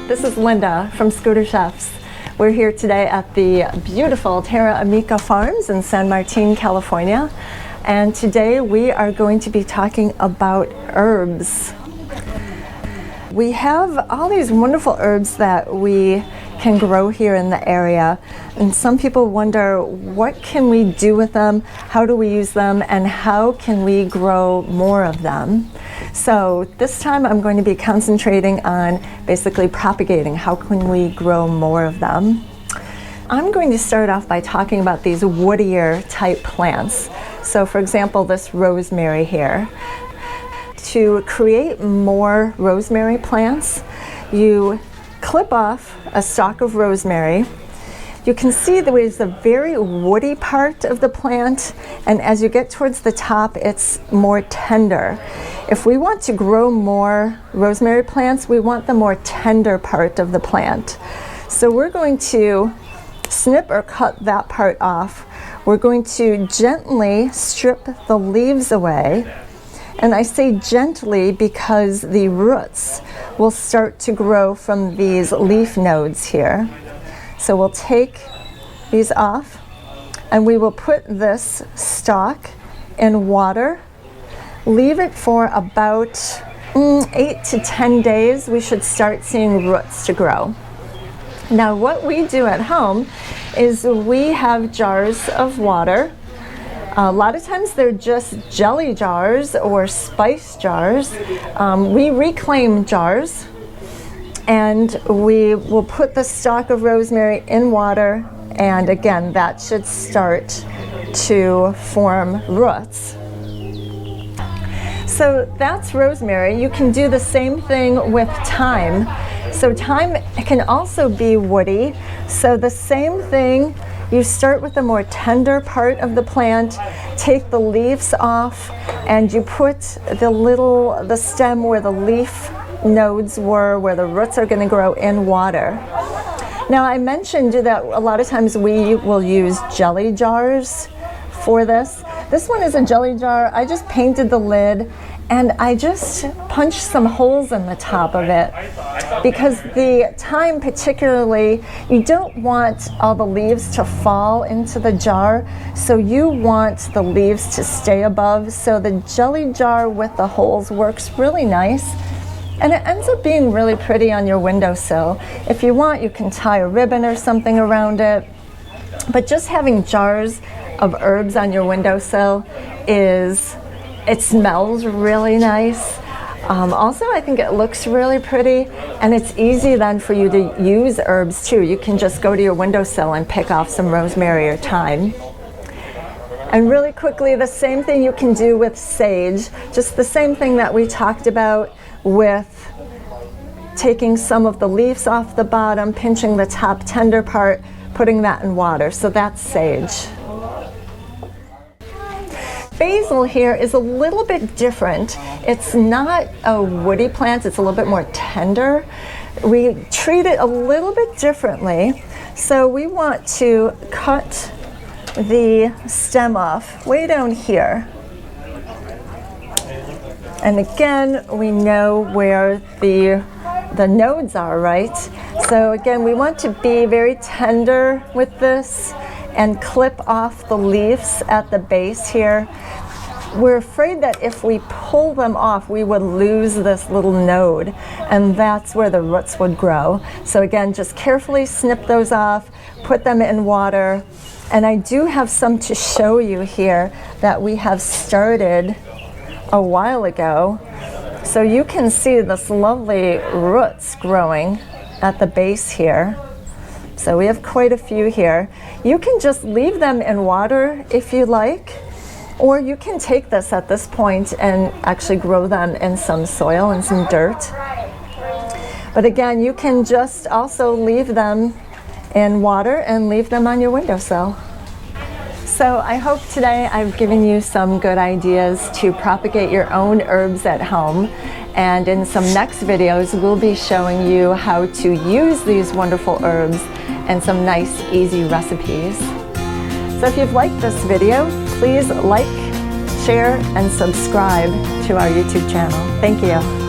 This is Linda from Scooter Chefs. We're here today at the beautiful Terra Amico Farms in San Martin, California. And today we are going to be talking about herbs. We have all these wonderful herbs that we can grow here in the area. And some people wonder, what can we do with them? How do we use them? And how can we grow more of them? So this time I'm going to be concentrating on basically propagating. How can we grow more of them? I'm going to start off by talking about these woodier type plants. So for example, this rosemary here. To create more rosemary plants, you clip off a stalk of rosemary. You can see there is a very woody part of the plant, and as you get towards the top, it's more tender. If we want to grow more rosemary plants, we want the more tender part of the plant. So we're going to snip or cut that part off. We're going to gently strip the leaves away. And I say gently because the roots will start to grow from these leaf nodes here. So we'll take these off and we will put this stalk in water, leave it for about 8 to 10 days. We should start seeing roots to grow. Now what we do at home is we have jars of water. A lot of times they're just jelly jars or spice jars. We reclaim jars and we will put the stalk of rosemary in water, and again that should start to form roots. So that's rosemary. You can do the same thing with thyme. So thyme can also be woody. So the same thing. You start with the more tender part of the plant, take the leaves off, and you put the stem where the leaf nodes were, where the roots are going to grow, in water. Now I mentioned that a lot of times we will use jelly jars for this. This one is a jelly jar. I just painted the lid and I just punched some holes in the top of it, because the thyme particularly, you don't want all the leaves to fall into the jar, so you want the leaves to stay above. So the jelly jar with the holes works really nice, and it ends up being really pretty on your windowsill. If you want, you can tie a ribbon or something around it, but just having jars of herbs on your windowsill it smells really nice. Also, I think it looks really pretty, and it's easy then for you to use herbs too. You can just go to your windowsill and pick off some rosemary or thyme. And really quickly, the same thing you can do with sage, just the same thing that we talked about with taking some of the leaves off the bottom, pinching the top tender part, putting that in water. So that's sage. Basil here is a little bit different. It's not a woody plant, it's a little bit more tender. We treat it a little bit differently. So we want to cut the stem off way down here. And again, we know where the nodes are, right? So again, we want to be very tender with this and clip off the leaves at the base here. We're afraid that if we pull them off, we would lose this little node, and that's where the roots would grow. So again, just carefully snip those off, put them in water, and I do have some to show you here that we have started a while ago. So you can see this lovely roots growing at the base here. So we have quite a few here. You can just leave them in water if you like, or you can take this at this point and actually grow them in some soil and some dirt. But again, you can just also leave them in water and leave them on your windowsill. So I hope today I've given you some good ideas to propagate your own herbs at home. And in some next videos, we'll be showing you how to use these wonderful herbs and some nice, easy recipes. So if you've liked this video, please like, share, and subscribe to our YouTube channel. Thank you.